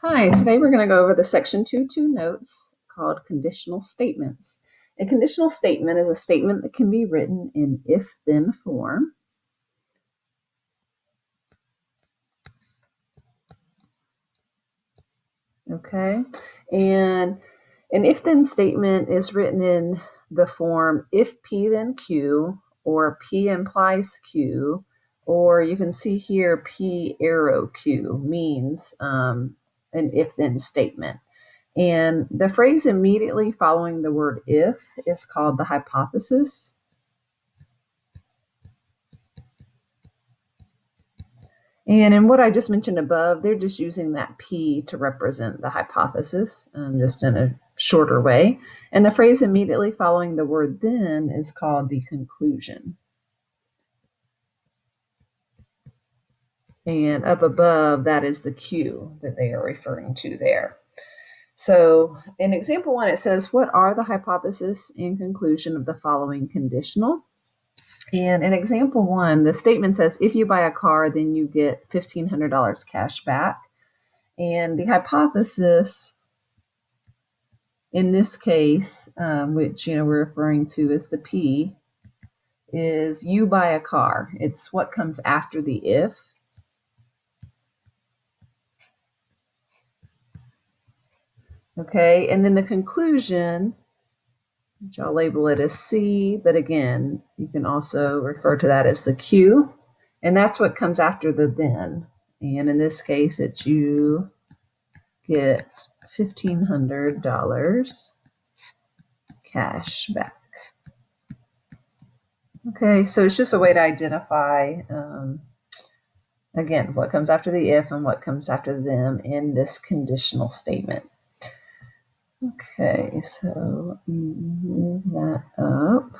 Hi, today we're going to go over the Section 2.2 notes called Conditional Statements. A conditional statement is a statement that can be written in if-then form. Okay, and an if-then statement is written in the form if P then Q, or P implies Q, or you can see here P arrow Q means an if-then statement. And the phrase immediately following the word if is called the hypothesis. And in what I just mentioned above, they're just using that P to represent the hypothesis, just in a shorter way. And the phrase immediately following the word then is called the conclusion. And up above, that is the Q that they are referring to there. So in example 1, it says, what are the hypothesis and conclusion of the following conditional? And in example 1, the statement says, if you buy a car, then you get $1,500 cash back. And the hypothesis in this case, which we're referring to as the P, is you buy a car. It's what comes after the if. Okay, and then the conclusion, which I'll label it as C, but again, you can also refer to that as the Q, and that's what comes after the then. And in this case, it's you get $1,500 cash back. Okay, so it's just a way to identify, again, what comes after the if and what comes after them in this conditional statement. Okay, so move that up.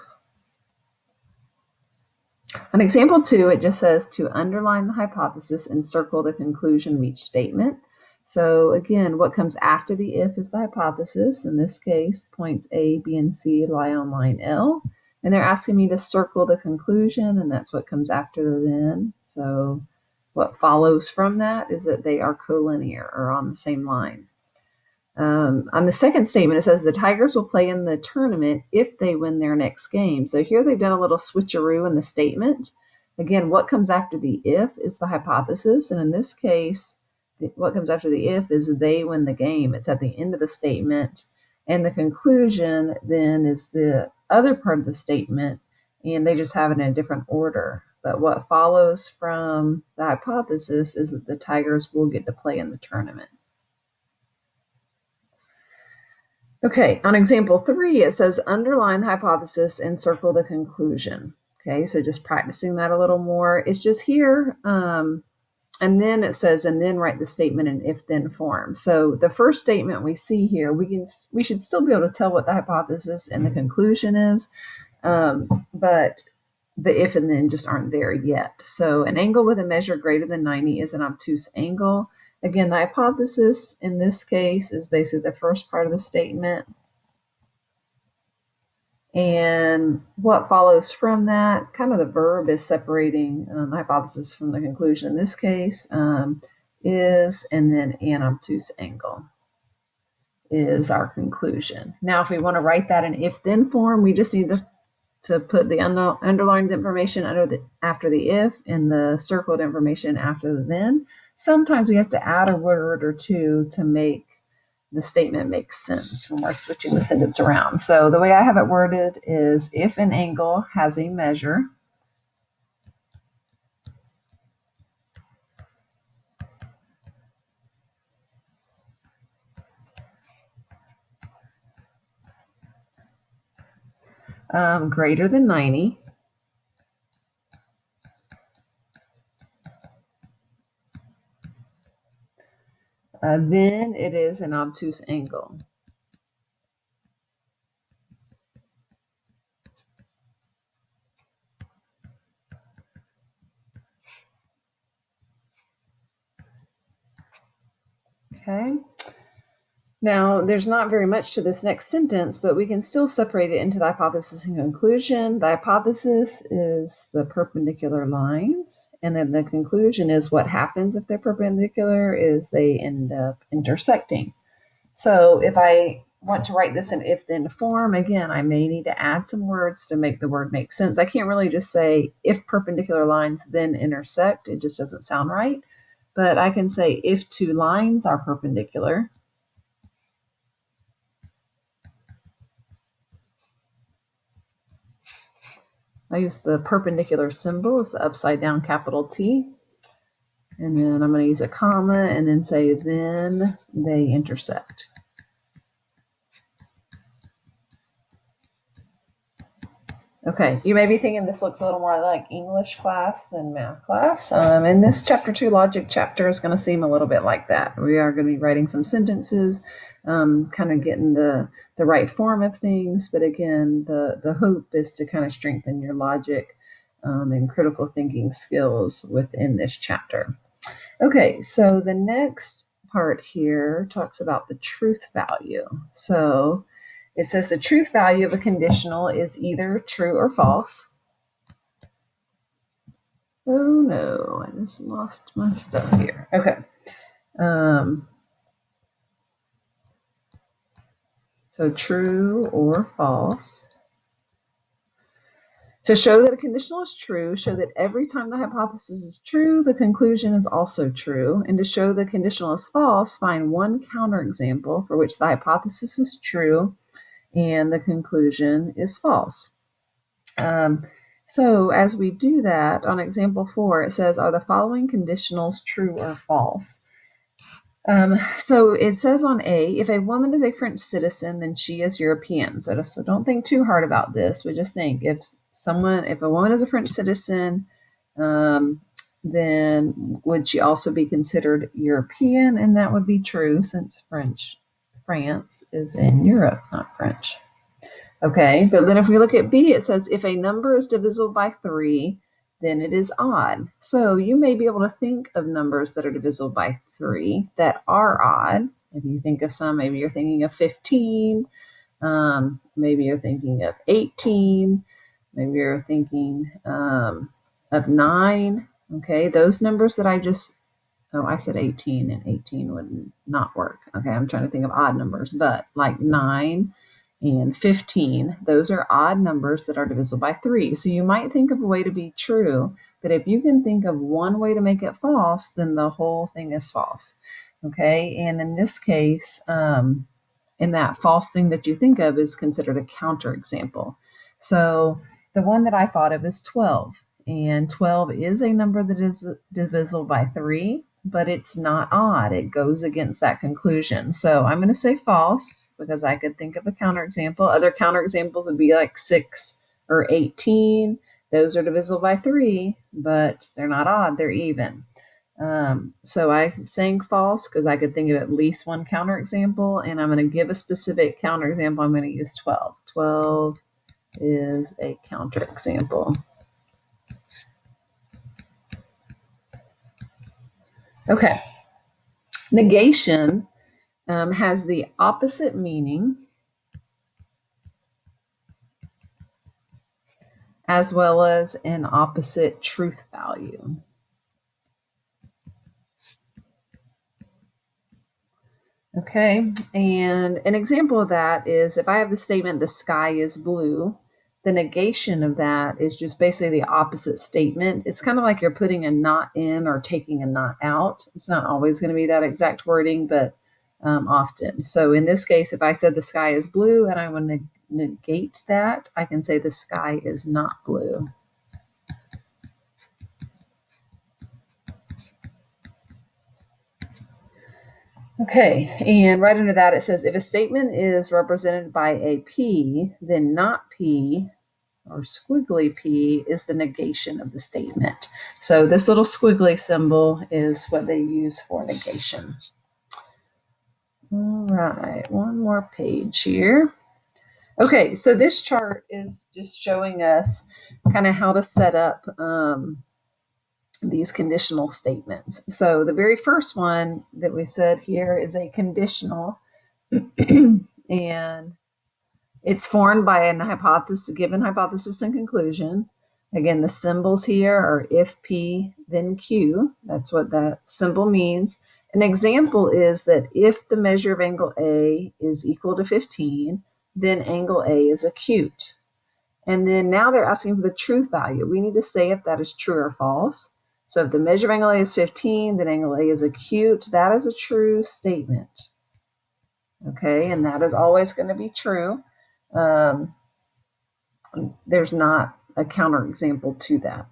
On example 2, it just says to underline the hypothesis and circle the conclusion of each statement. So again, what comes after the if is the hypothesis. In this case, points A, B, and C lie on line L. And they're asking me to circle the conclusion, and that's what comes after the then. So what follows from that is that they are collinear or on the same line. On the second statement, it says the Tigers will play in the tournament if they win their next game. So here they've done a little switcheroo in the statement. Again, what comes after the if is the hypothesis. And in this case, what comes after the if is they win the game. It's at the end of the statement. And the conclusion then is the other part of the statement, and they just have it in a different order. But what follows from the hypothesis is that the Tigers will get to play in the tournament. Okay, on example 3, it says underline the hypothesis and circle the conclusion. Okay, so just practicing that a little more. It's just here, and then it says, and then write the statement in if-then form. So the first statement we see here, we should still be able to tell what the hypothesis and the conclusion is, but the if and then just aren't there yet. So an angle with a measure greater than 90 is an obtuse angle. Again, the hypothesis in this case is basically the first part of the statement. And what follows from that, kind of the verb is separating the hypothesis from the conclusion in this case, is, and then an obtuse angle is our conclusion. Now, if we want to write that in if-then form, we just need to put the underlined information after the if and the circled information after the then. Sometimes we have to add a word or two to make the statement make sense when we're switching the sentence around. So the way I have it worded is if an angle has a measure, greater than 90, then it is an obtuse angle. Okay. Now, there's not very much to this next sentence, but we can still separate it into the hypothesis and conclusion. The hypothesis is the perpendicular lines, and then the conclusion is what happens if they're perpendicular is they end up intersecting. So if I want to write this in if-then form, again, I may need to add some words to make the word make sense. I can't really just say if perpendicular lines then intersect. It just doesn't sound right. But I can say if two lines are perpendicular, I use the perpendicular symbol as the upside down capital T. And then I'm going to use a comma and then say, then they intersect. Okay, you may be thinking this looks a little more like English class than math class. And this chapter 2 logic chapter is going to seem a little bit like that. We are going to be writing some sentences, kind of getting the right form of things. But again, the hope is to kind of strengthen your logic and critical thinking skills within this chapter. Okay, so the next part here talks about the truth value. So it says the truth value of a conditional is either true or false. Oh no, I just lost my stuff here. Okay. So true or false. To show that a conditional is true, show that every time the hypothesis is true, the conclusion is also true. And to show the conditional is false, find one counterexample for which the hypothesis is true and the conclusion is false. So as we do that, on example 4, it says, are the following conditionals true or false? So it says on A, if a woman is a French citizen, then she is European. So don't think too hard about this, but just think if a woman is a French citizen, then would she also be considered European? And that would be true since France is in Europe, not French. Okay, but then if we look at B, it says if a number is divisible by 3, then it is odd. So you may be able to think of numbers that are divisible by 3 that are odd. If you think of some, maybe you're thinking of 15, maybe you're thinking of 18, maybe you're thinking of 9. Okay, those numbers that I said 18, and 18 would not work. Okay, I'm trying to think of odd numbers, but like 9 and 15, those are odd numbers that are divisible by 3. So you might think of a way to be true, but if you can think of one way to make it false, then the whole thing is false. Okay, and in this case, in that false thing that you think of is considered a counterexample. So the one that I thought of is 12, and 12 is a number that is divisible by 3, but it's not odd. It goes against that conclusion. So I'm going to say false because I could think of a counterexample. Other counterexamples would be like 6 or 18. Those are divisible by 3, but they're not odd. They're even. So I'm saying false because I could think of at least one counterexample, and I'm going to give a specific counterexample. I'm going to use 12. 12 is a counterexample. Okay. Negation has the opposite meaning as well as an opposite truth value. Okay, and an example of that is if I have the statement, the sky is blue, the negation of that is just basically the opposite statement. It's kind of like you're putting a not in or taking a not out. It's not always going to be that exact wording, but often. So in this case, if I said the sky is blue and I want to negate that, I can say the sky is not blue. Okay, and right under that it says if a statement is represented by a P, then not P or squiggly P is the negation of the statement. So this little squiggly symbol is what they use for negation. All right, one more page here. Okay, so this chart is just showing us kind of how to set up these conditional statements. So the very first one that we said here is a conditional And it's formed by a hypothesis, given hypothesis and conclusion. Again, the symbols here are if P, then Q. That's what that symbol means. An example is that if the measure of angle A is equal to 15, then angle A is acute. And then now they're asking for the truth value. We need to say if that is true or false. So if the measure of angle A is 15, then angle A is acute. That is a true statement. Okay, and that is always going to be true. There's not a counterexample to that.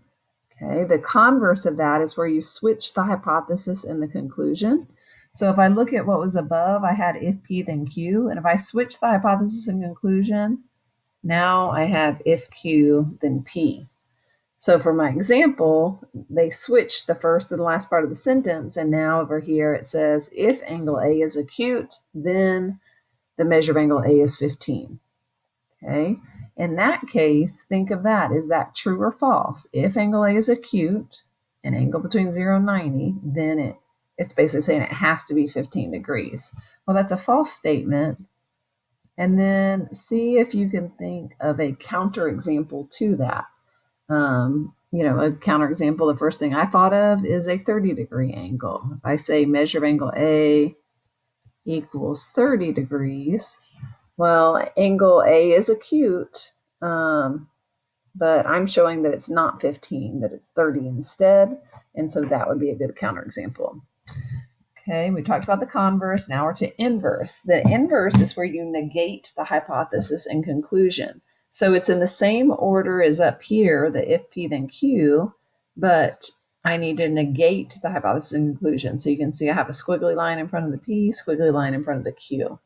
Okay, the converse of that is where you switch the hypothesis and the conclusion. So if I look at what was above, I had if P then Q, and if I switch the hypothesis and conclusion, now I have if Q then P. So for my example, they switched the first and the last part of the sentence, and now over here it says if angle A is acute, then the measure of angle A is 15. Okay, in that case, think of that. Is that true or false? If angle A is acute, an angle between 0 and 90, then it's basically saying it has to be 15 degrees. Well, that's a false statement. And then see if you can think of a counterexample to that. A counterexample, the first thing I thought of is a 30-degree angle. If I say measure of angle A equals 30 degrees, well, angle A is acute, but I'm showing that it's not 15, that it's 30 instead. And so that would be a good counterexample. Okay, we talked about the converse. Now we're to inverse. The inverse is where you negate the hypothesis and conclusion. So it's in the same order as up here, the if P then Q, but I need to negate the hypothesis and conclusion. So you can see I have a squiggly line in front of the P, squiggly line in front of the Q.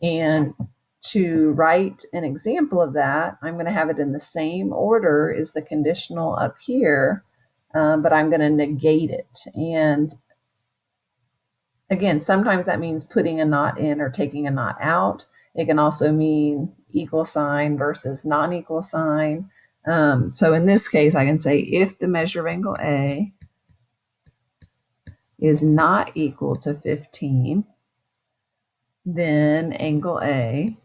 And to write an example of that, I'm going to have it in the same order as the conditional up here, but I'm going to negate it. And again, sometimes that means putting a not in or taking a not out. It can also mean equal sign versus non-equal sign. So in this case, I can say if the measure of angle A is not equal to 15, then angle A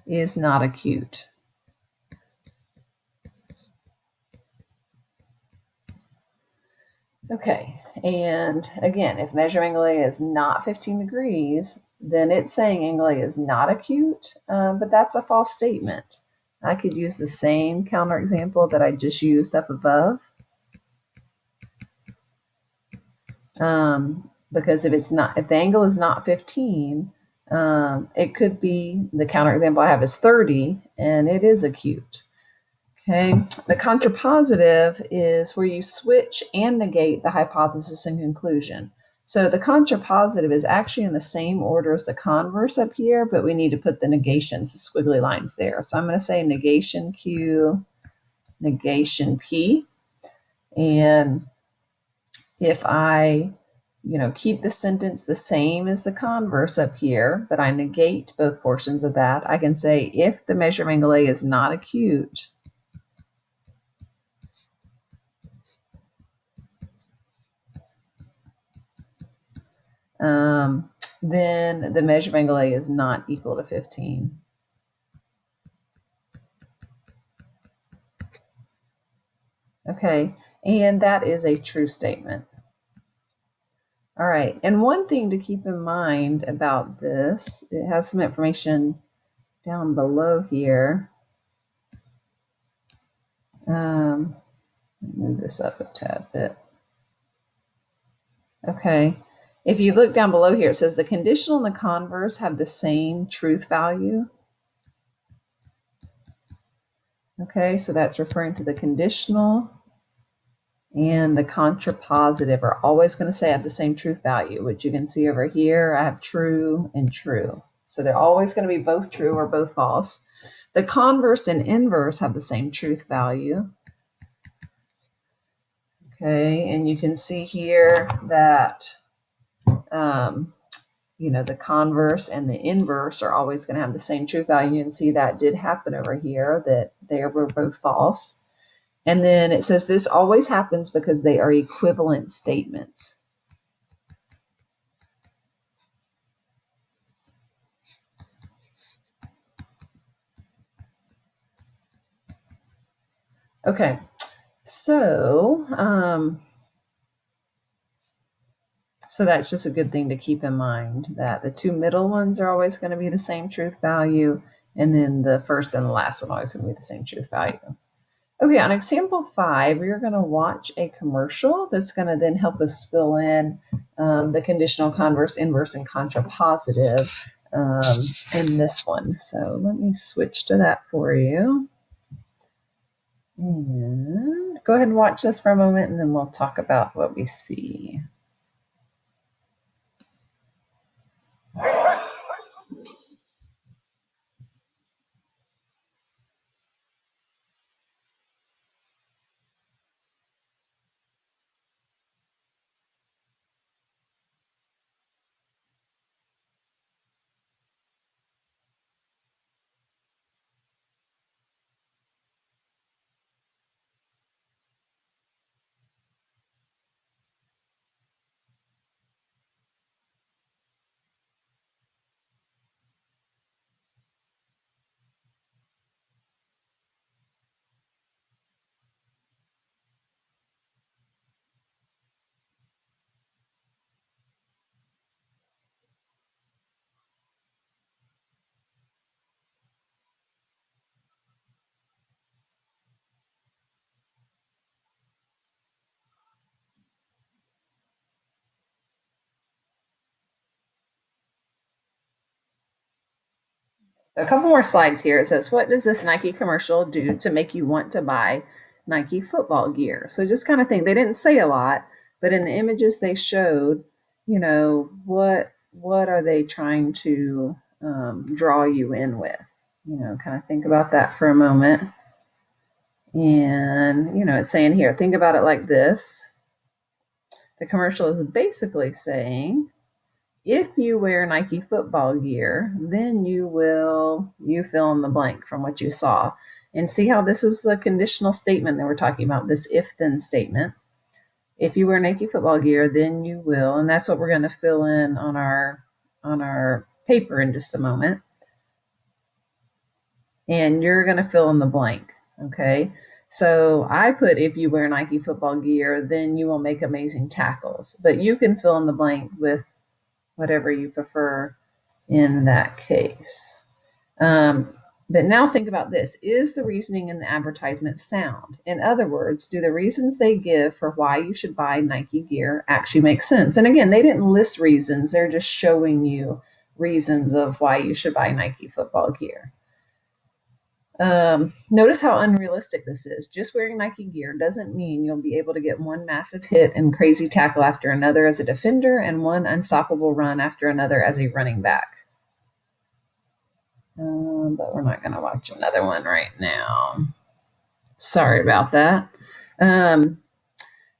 is not acute. Okay, and again, if measure angle A is not 15 degrees, then it's saying angle A is not acute, but that's a false statement. I could use the same counterexample that I just used up above. Because if the angle is not 15, it could be, the counterexample I have is 30, and it is acute. Okay, the contrapositive is where you switch and negate the hypothesis and conclusion. So the contrapositive is actually in the same order as the converse up here, but we need to put the negations, the squiggly lines there. So I'm going to say negation Q, negation P. And if I keep the sentence the same as the converse up here, but I negate both portions of that, I can say if the measure of angle A is not acute, then the measure of angle A is not equal to 15. Okay, and that is a true statement. All right, and one thing to keep in mind about this, it has some information down below here. Move this up a tad bit. Okay, if you look down below here, it says the conditional and the converse have the same truth value. Okay, so that's referring to the conditional, and the contrapositive are always going to say I have the same truth value, which you can see over here. I have true and true. So they're always going to be both true or both false. The converse and inverse have the same truth value. Okay, and you can see here that the converse and the inverse are always going to have the same truth value. You can see that did happen over here, that they were both false. And then it says this always happens because they are equivalent statements. Okay, so so that's just a good thing to keep in mind, that the two middle ones are always going to be the same truth value, and then the first and the last one are always going to be the same truth value. Okay, on example 5, we're going to watch a commercial that's going to then help us fill in the conditional, converse, inverse, and contrapositive in this one. So let me switch to that for you. And go ahead and watch this for a moment, and then we'll talk about what we see. A couple more slides here. It says, what does this Nike commercial do to make you want to buy Nike football gear? So just kind of think, they didn't say a lot, but in the images they showed, what are they trying to draw you in with? Kind of think about that for a moment. And, it's saying here, think about it like this. The commercial is basically saying, if you wear Nike football gear, then you fill in the blank from what you saw. And see how this is the conditional statement that we're talking about, this if then statement. If you wear Nike football gear, then you will. And that's what we're going to fill in on our paper in just a moment. And you're going to fill in the blank. Okay. So I put, if you wear Nike football gear, then you will make amazing tackles. But you can fill in the blank with whatever you prefer in that case. But now think about this. Is the reasoning in the advertisement sound? In other words, do the reasons they give for why you should buy Nike gear actually make sense? And again, they didn't list reasons. They're just showing you reasons of why you should buy Nike football gear. Notice how unrealistic this is. Just wearing Nike gear doesn't mean you'll be able to get one massive hit and crazy tackle after another as a defender and one unstoppable run after another as a running back. But we're not going to watch another one right now. Sorry about that.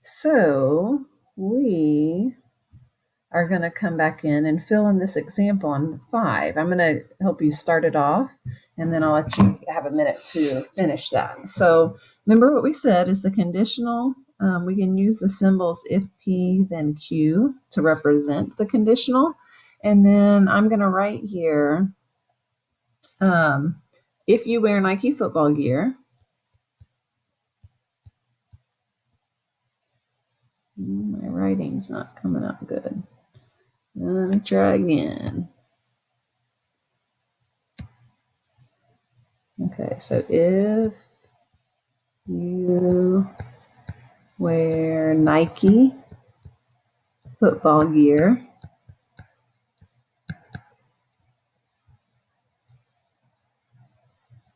So we are going to come back in and fill in this example on 5. I'm going to help you start it off, and then I'll let you have a minute to finish that. So remember what we said is the conditional. We can use the symbols if P, then Q to represent the conditional. And then I'm going to write here, if you wear Nike football gear, my writing's not coming out good. Let me try again. Okay, so if you wear Nike football gear,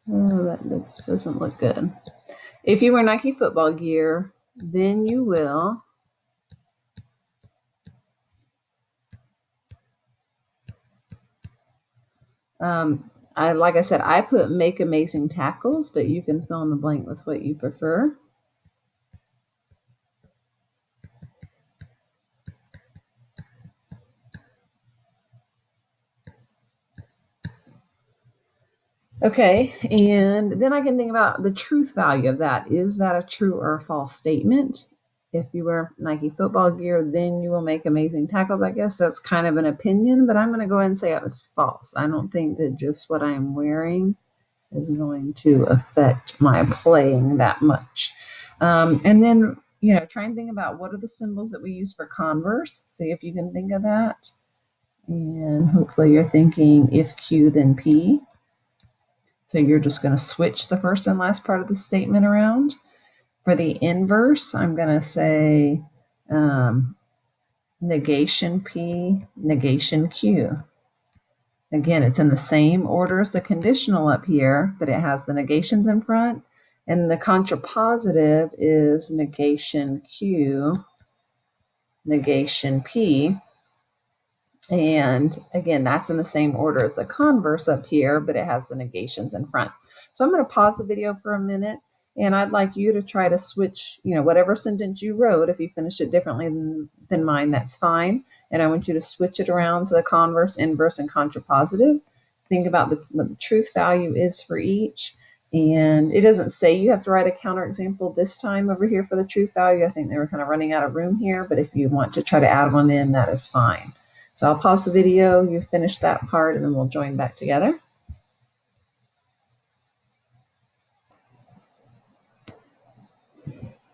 this doesn't look good. If you wear Nike football gear, then you will like I said, I put make amazing tackles, but you can fill in the blank with what you prefer. Okay, and then I can think about the truth value of that. Is that a true or a false statement? If you wear Nike football gear, then you will make amazing tackles. I guess that's kind of an opinion, but I'm going to go ahead and say it was false. I don't think that just what I'm wearing is going to affect my playing that much. And then, try and think about what are the symbols that we use for converse. See if you can think of that. And hopefully you're thinking if Q, then P. So you're just going to switch the first and last part of the statement around. For the inverse, I'm going to say negation P, negation Q. Again, it's in the same order as the conditional up here, but it has the negations in front. And the contrapositive is negation Q, negation P. And again, that's in the same order as the converse up here, but it has the negations in front. So I'm going to pause the video for a minute, and I'd like you to try to switch, whatever sentence you wrote. If you finish it differently than mine, that's fine. And I want you to switch it around to the converse, inverse, and contrapositive. Think about what the truth value is for each. And it doesn't say you have to write a counterexample this time over here for the truth value. I think they were kind of running out of room here, but if you want to try to add one in, that is fine. So I'll pause the video, you finish that part, and then we'll join back together.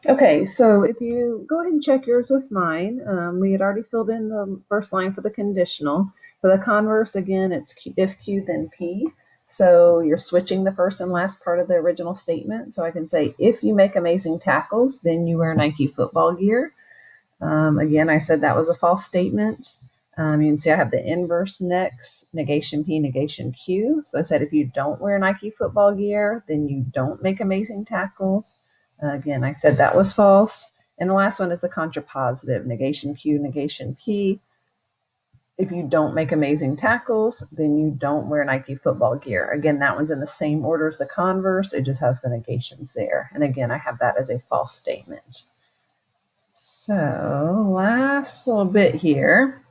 Okay, so if you go ahead and check yours with mine, we had already filled in the first line for the conditional. For the converse, again, it's if Q, then P. So you're switching the first and last part of the original statement. So I can say, if you make amazing tackles, then you wear Nike football gear. Again, I said that was a false statement. You can see I have the inverse next, negation P, negation Q. So I said, if you don't wear Nike football gear, then you don't make amazing tackles. Again, I said that was false. And the last one is the contrapositive, negation Q, negation P. If you don't make amazing tackles, then you don't wear Nike football gear. Again, that one's in the same order as the converse. It just has the negations there. And again, I have that as a false statement. So last little bit here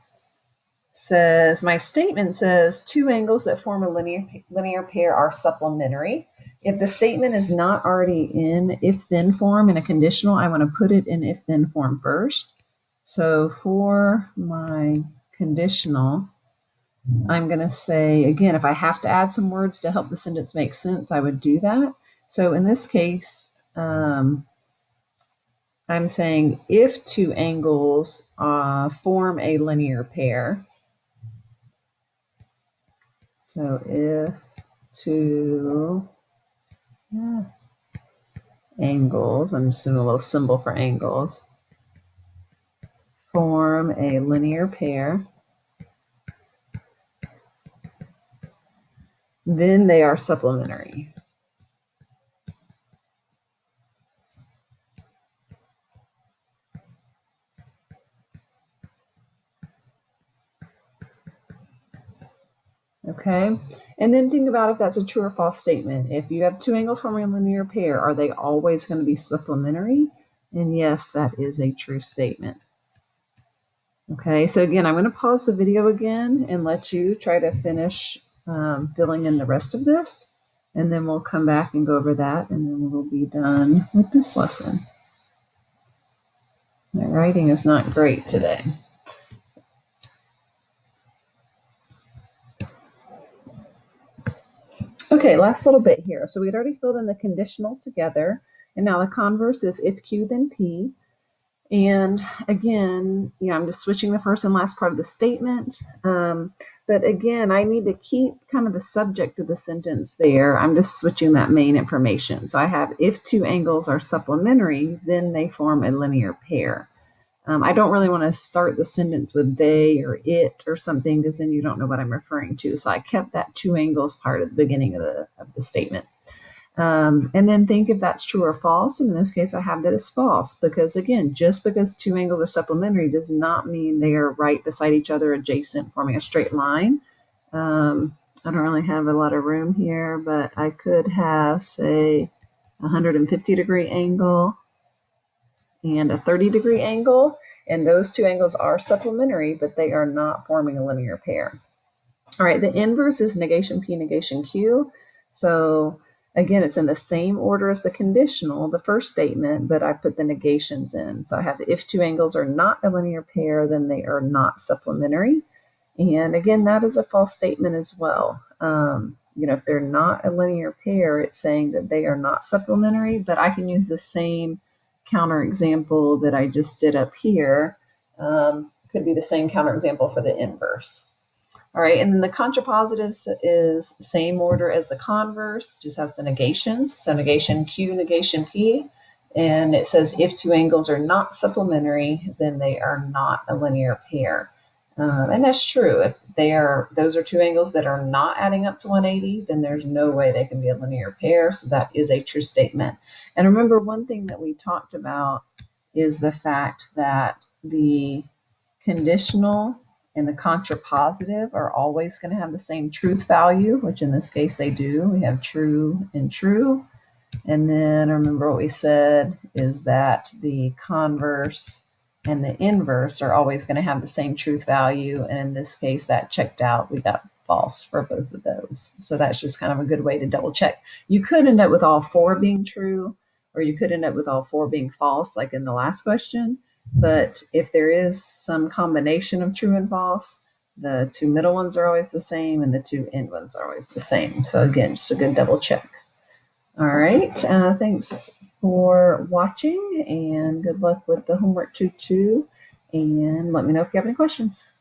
says, my statement says two angles that form a linear pair are supplementary. If the statement is not already in if-then form in a conditional, I want to put it in if-then form first. So for my conditional, I'm going to say, again, if I have to add some words to help the sentence make sense, I would do that. So in this case, I'm saying if two angles form a linear pair. So if two angles, I'm just doing a little symbol for angles, form a linear pair, then they are supplementary. Okay, and then think about if that's a true or false statement. If you have two angles forming a linear pair, are they always going to be supplementary? And yes, that is a true statement. Okay, so again, I'm going to pause the video again and let you try to finish filling in the rest of this, and then we'll come back and go over that, and then we'll be done with this lesson. My writing is not great today. Okay, last little bit here. So we'd already filled in the conditional together, and now the converse is if Q, then P. And again, I'm just switching the first and last part of the statement. But again, I need to keep kind of the subject of the sentence there. I'm just switching that main information. So I have if two angles are supplementary, then they form a linear pair. I don't really want to start the sentence with they or it or something, because then you don't know what I'm referring to. So I kept that two angles part at the beginning of the statement. And then think if that's true or false. And in this case, I have that as false, because again, just because two angles are supplementary does not mean they are right beside each other, adjacent, forming a straight line. I don't really have a lot of room here, but I could have, say, a 150-degree angle and a 30-degree angle. And those two angles are supplementary, but they are not forming a linear pair. All right, the inverse is negation P, negation Q. So again, it's in the same order as the conditional, the first statement, but I put the negations in. So I have if two angles are not a linear pair, then they are not supplementary. And again, that is a false statement as well. if they're not a linear pair, it's saying that they are not supplementary, but I can use the same counterexample that I just did up here. Could be the same counterexample for the inverse. All right, and then the contrapositive is same order as the converse, just has the negations. So negation Q, negation P. And it says if two angles are not supplementary, then they are not a linear pair. And that's true. If those are two angles that are not adding up to 180, then there's no way they can be a linear pair. So that is a true statement. And remember, one thing that we talked about is the fact that the conditional and the contrapositive are always going to have the same truth value, which in this case they do. We have true and true. And then remember what we said is that the converse and the inverse are always going to have the same truth value. And in this case, that checked out. We got false for both of those. So that's just kind of a good way to double check. You could end up with all four being true, or you could end up with all four being false, like in the last question. But if there is some combination of true and false, the two middle ones are always the same and the two end ones are always the same. So again, just a good double check. All right. Thanks for watching and good luck with the homework 2-2. And let me know if you have any questions.